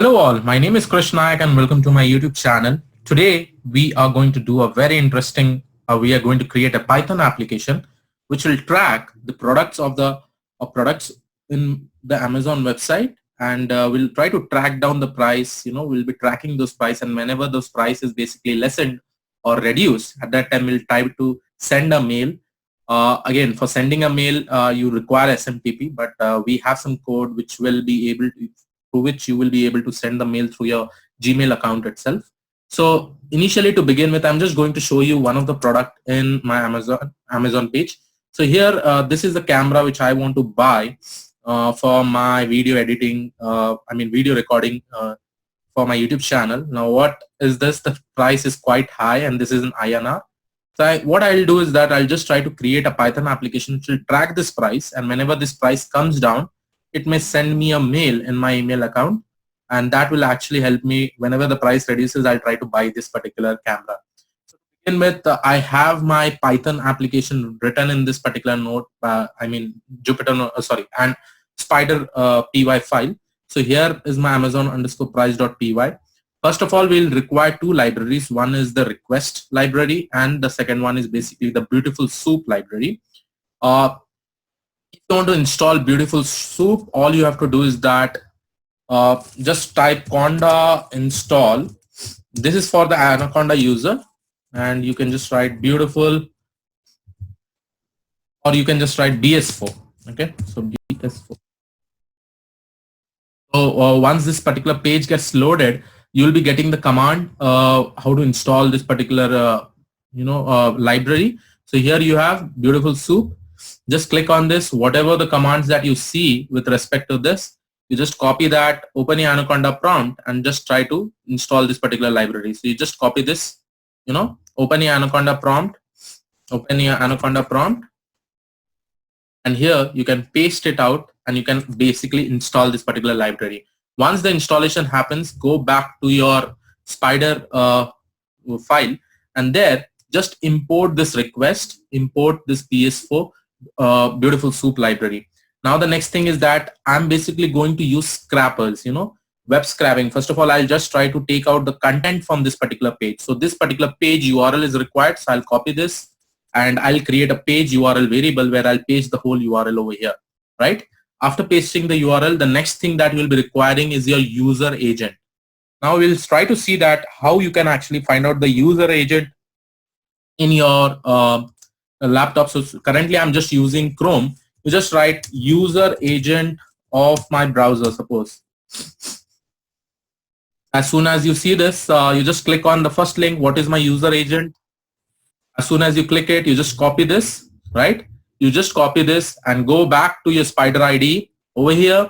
Hello all, my name is Krish Nayak and welcome to my YouTube channel. Today we are going to do a very interesting, we are going to create a Python application which will track the products of the products in the Amazon website, and we'll try to track down the price. We'll be tracking those price, and whenever those price is basically lessened or reduced, at that time we'll try to send a mail. Again, for sending a mail, you require SMTP, but we have some code which will be able to through which you will be able to send the mail through your Gmail account itself. So initially, to begin with, I'm just going to show you one of the product in my Amazon page. So here, this is the camera which I want to buy for my video editing, video recording for my YouTube channel. Now, what is this? The price is quite high, and this is an INR. So what I'll do is that I'll just try to create a Python application which will track this price, and whenever this price comes down, it may send me a mail in my email account, and that will actually help me. Whenever the price reduces, I'll try to buy this particular camera. So to begin with, I have my Python application written in this particular node, Jupyter, and Spider py file. So here is my Amazon_price.py. First of all, we'll require two libraries. One is the request library, and the second one is basically the Beautiful Soup library. If you want to install Beautiful Soup, all you have to do is that just type conda install. This is for the Anaconda user, and you can just write Beautiful, or you can just write BS4. Okay, so BS4. So once this particular page gets loaded, you will be getting the command how to install this particular library. So here you have Beautiful Soup. Just click on this. Whatever the commands that you see with respect to this, you just copy that, open your Anaconda prompt, and just try to install this particular library. So you just copy this, open your Anaconda prompt, and here you can paste it out, and you can basically install this particular library. Once the installation happens, go back to your Spider file, and there just import this request, import this BS4 Beautiful Soup library. Now the next thing is that I'm basically going to use scrappers, web scraping. First of all, I'll just try to take out the content from this particular page. So this particular page URL is required, so I'll copy this and I'll create a page URL variable where I'll paste the whole URL over here, right? After pasting the URL, the next thing that you'll be requiring is your user agent. Now we'll try to see that how you can actually find out the user agent in your laptop. So currently I'm just using Chrome. You just write user agent of my browser, suppose. As soon as you see this, you just click on the first link. What is my user agent? As soon as you click it, you just copy this, right? You just copy this and go back to your Spider IDE. Over here,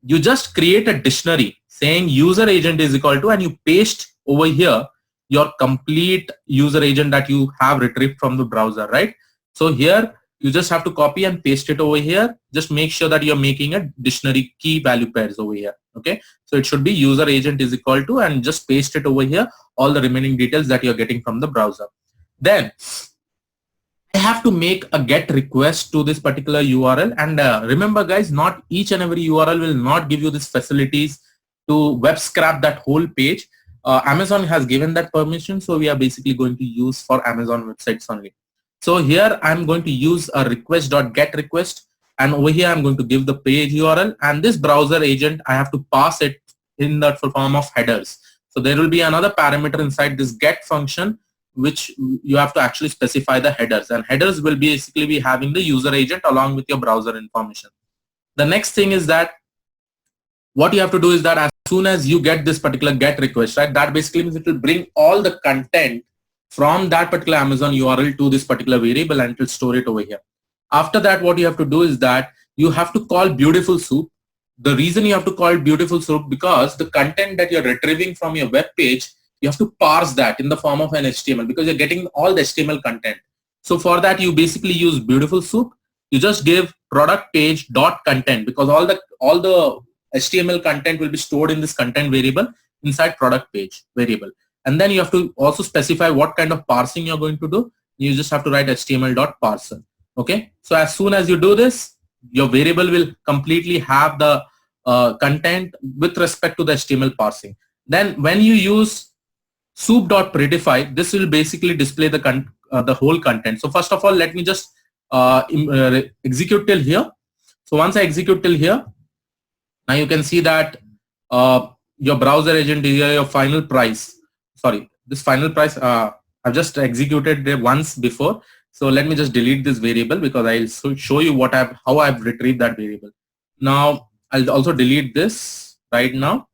you just create a dictionary saying user agent is equal to, and you paste over here your complete user agent that you have retrieved from the browser, right? So here you just have to copy and paste it over here. Just make sure that you're making a dictionary key value pairs over here. Okay, so it should be user agent is equal to, and just paste it over here, all the remaining details that you're getting from the browser. Then I have to make a GET request to this particular URL, and remember guys, not each and every URL will not give you these facilities to web scrap that whole page. Amazon has given that permission, so we are basically going to use for Amazon websites only. So here I'm going to use a request.get request, and over here I'm going to give the page URL, and this browser agent I have to pass it in the form of headers. So there will be another parameter inside this get function which you have to actually specify the headers, and headers will basically be having the user agent along with your browser information. The next thing is that what you have to do is that as soon as you get this particular get request, right, that basically means it will bring all the content from that particular Amazon URL to this particular variable, and it will store it over here. After that, what you have to do is that you have to call Beautiful Soup. The reason you have to call Beautiful Soup, because the content that you're retrieving from your web page, you have to parse that in the form of an HTML, because you're getting all the HTML content. So for that, you basically use Beautiful Soup. You just give product page dot content, because all the HTML content will be stored in this content variable inside product page variable. And then you have to also specify what kind of parsing you're going to do. You just have to write HTML.parser. Okay. So as soon as you do this, your variable will completely have the content with respect to the HTML parsing. Then when you use soup.prettify, this will basically display the whole content. So first of all, let me just execute till here. So once I execute till here, now you can see that your browser agent is here, your final price. Sorry, this final price I've just executed it once before. So let me just delete this variable because I'll show you how I've retrieved that variable. Now I'll also delete this right now.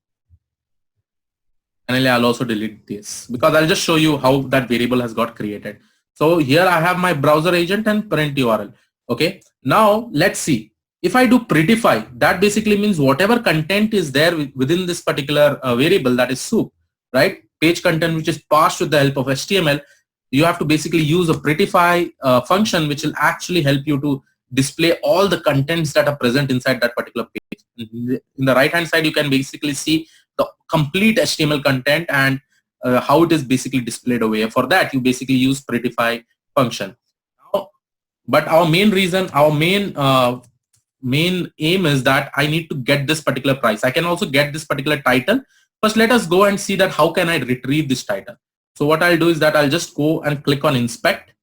And I'll also delete this because I'll just show you how that variable has got created. So here I have my browser agent and parent URL. Okay. Now let's see. If I do prettify, that basically means whatever content is there within this particular variable, that is soup, right? Page content which is parsed with the help of HTML. You have to basically use a prettify function which will actually help you to display all the contents that are present inside that particular page. In the right hand side, you can basically see the complete HTML content and how it is basically displayed over here. For that, you basically use prettify function. Now, but our main reason, our main aim is that I need to get this particular price. I can also get this particular title. First, let us go and see that how can I retrieve this title. So what I'll do is that I'll just go and click on inspect.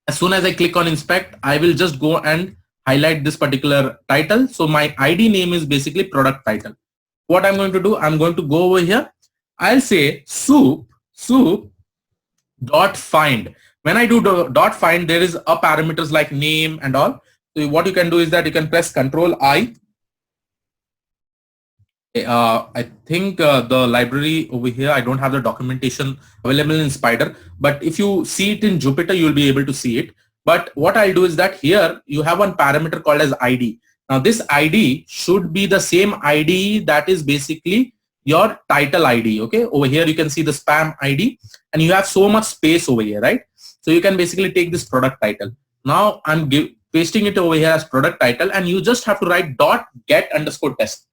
As soon as I click on inspect, I will just go and highlight this particular title. So my ID name is basically product title. What I'm going to do, I'm going to go over here. I'll say soup dot find. When I do dot find, there is a parameters like name and all. So what you can do is that you can press Control I. I think the library over here, I don't have the documentation available in Spider, but if you see it in Jupyter, you'll be able to see it. But what I'll do is that here you have one parameter called as ID. Now this ID should be the same ID that is basically your title ID. Okay, over here you can see the spam ID and you have so much space over here, right? So you can basically take this product title. Now I'm pasting it over here as product title, and you just have to write dot get underscore test.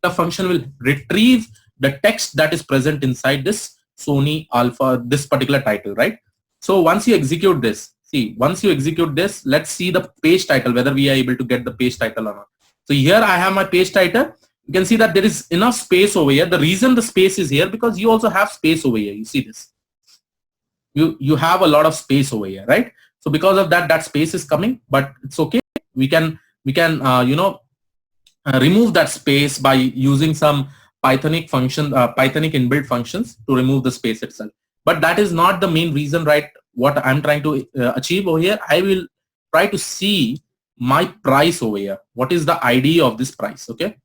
The function will retrieve the text that is present inside this Sony Alpha, this particular title, right? So once you execute this, once you execute this, let's see the page title, whether we are able to get the page title or not. So here I have my page title. You can see that there is enough space over here. The reason the space is here because you also have space over here. You see this? You have a lot of space over here, right? So because of that, that space is coming, but it's okay. We can remove that space by using some Pythonic function, Pythonic inbuilt functions to remove the space itself. But that is not the main reason, right? What I'm trying to achieve over here, I will try to see my price over here. What is the ID of this price? Okay.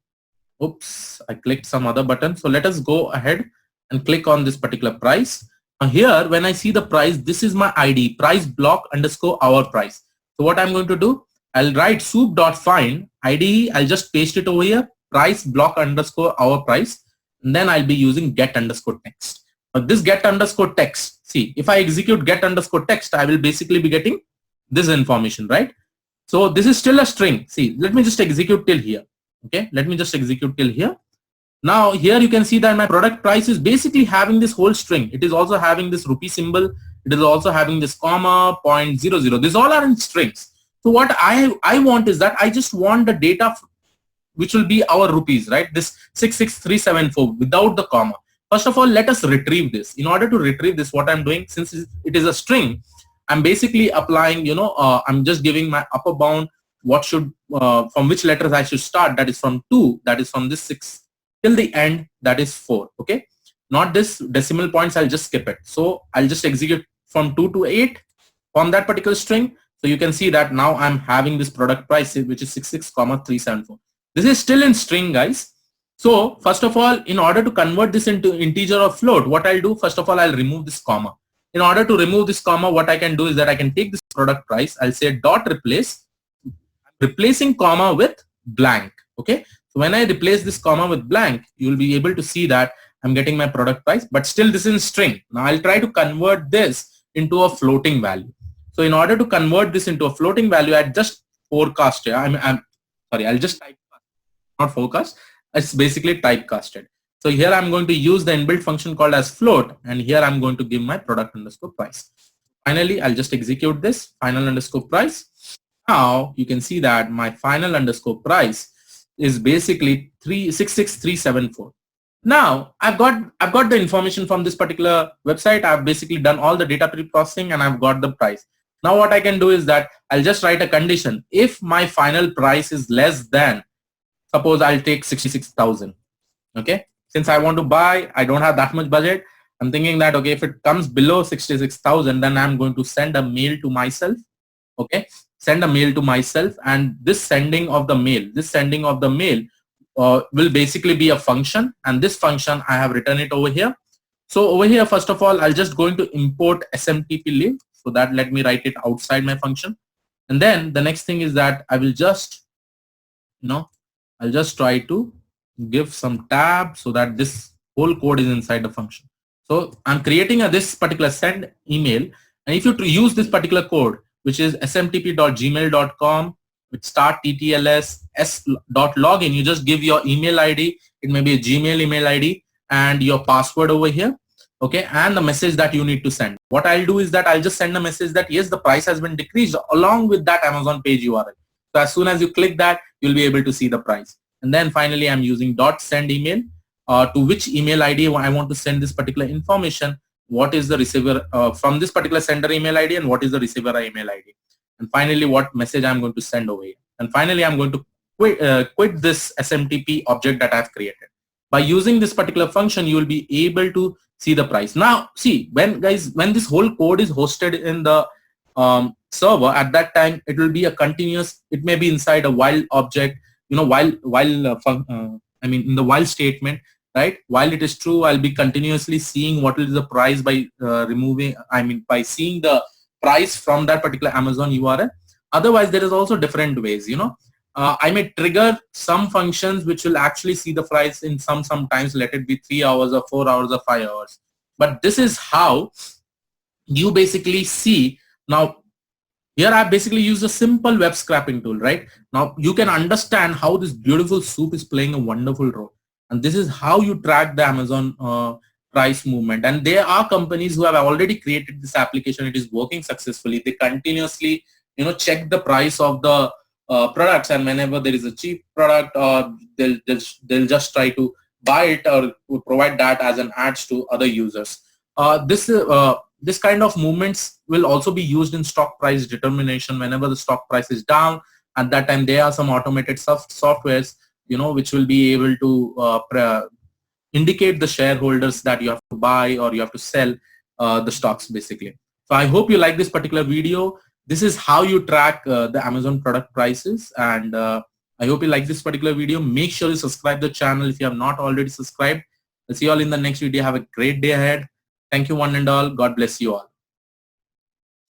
Oops, I clicked some other button. So let us go ahead and click on this particular price. Now here, when I see the price, this is my ID, price block underscore our price. So what I'm going to do, I'll write soup.find ID. I'll just paste it over here, price block underscore our price. And then I'll be using get underscore text. Now this get underscore text, see, if I execute get underscore text, I will basically be getting this information, right? So this is still a string. See, let me just execute till here. Okay, let me just execute till here. Now here you can see that my product price is basically having this whole string. It is also having this rupee symbol. It is also having this comma, 0.00. These all are in strings. So what I want is that I just want the data which will be our rupees, right? This 66374 without the comma. First of all, let us retrieve this. In order to retrieve this, what I'm doing, since it is a string, I'm basically applying, I'm just giving my upper bound, what should, from which letters I should start. That is from 2, that is from this 6 till the end, that is 4. Okay, not this decimal points, I'll just skip it. So I'll just execute from 2 to 8 from that particular string. So you can see that now I'm having this product price, which is 66,374. This is still in string, guys. So first of all, in order to convert this into integer or float, what I'll do, first of all, I'll remove this comma. In order to remove this comma, what I can do is that I can take this product price, I'll say dot replace, replacing comma with blank. Okay, so when I replace this comma with blank, you will be able to see that I'm getting my product price, but still this is in string. Now I'll try to convert this into a floating value. So in order to convert this into a floating value, I just forecast it. I'll just type, not forecast. It's basically typecasted. So here I'm going to use the inbuilt function called as float, and here I'm going to give my product underscore price. Finally, I'll just execute this final underscore price. Now you can see that my final underscore price is basically 66374. Now I've got the information from this particular website. I've basically done all the data pre-processing and I've got the price. Now what I can do is that I'll just write a condition. If my final price is less than, suppose I'll take 66,000. Okay. Since I want to buy, I don't have that much budget. I'm thinking that, okay, if it comes below 66,000, then I'm going to send a mail to myself. Okay. Send a mail to myself, and this sending of the mail will basically be a function, and this function I have written it over here. So over here, first of all, I'll just going to import SMTP link. So that let me write it outside my function. And then the next thing is that I will just, I'll just try to give some tab so that this whole code is inside the function. So I'm creating this particular send email, and if you use this particular code, which is smtp.gmail.com with start ttls s.login, you just give your email ID. It may be a Gmail email ID and your password over here. Okay, and the message that you need to send. What I'll do is that I'll just send a message that yes, the price has been decreased along with that Amazon page URL. So as soon as you click that, you'll be able to see the price. And then finally, I'm using .send email to which email ID I want to send this particular information. What is the receiver from this particular sender email ID, and what is the receiver email ID. And finally, what message I'm going to send over here. And finally, I'm going to quit this SMTP object that I've created. By using this particular function, you will be able to see the price. Now, see, when this whole code is hosted in the server, at that time, it will be a continuous, it may be inside a while object, in the while statement, right? While it is true, I'll be continuously seeing what is the price by by seeing the price from that particular Amazon URL. Otherwise, there is also different ways, I may trigger some functions which will actually see the price in sometimes, let it be 3 hours or 4 hours or 5 hours. But this is how you basically see. Now, here I basically use a simple web scraping tool, right? Now you can understand how this beautiful soup is playing a wonderful role. And this is how you track the Amazon price movement. And there are companies who have already created this application. It is working successfully. They continuously, check the price of the products, and whenever there is a cheap product, they'll just try to buy it or provide that as an ads to other users. This kind of movements will also be used in stock price determination. Whenever the stock price is down, at that time there are some automated softwares, which will be able to indicate the shareholders that you have to buy or you have to sell the stocks basically. So I hope you like this particular video. This is how you track the Amazon product prices, and I hope you like this particular video. Make sure you subscribe the channel if you have not already subscribed. I'll see you all in the next video. Have a great day ahead. Thank you one and all. God bless you all.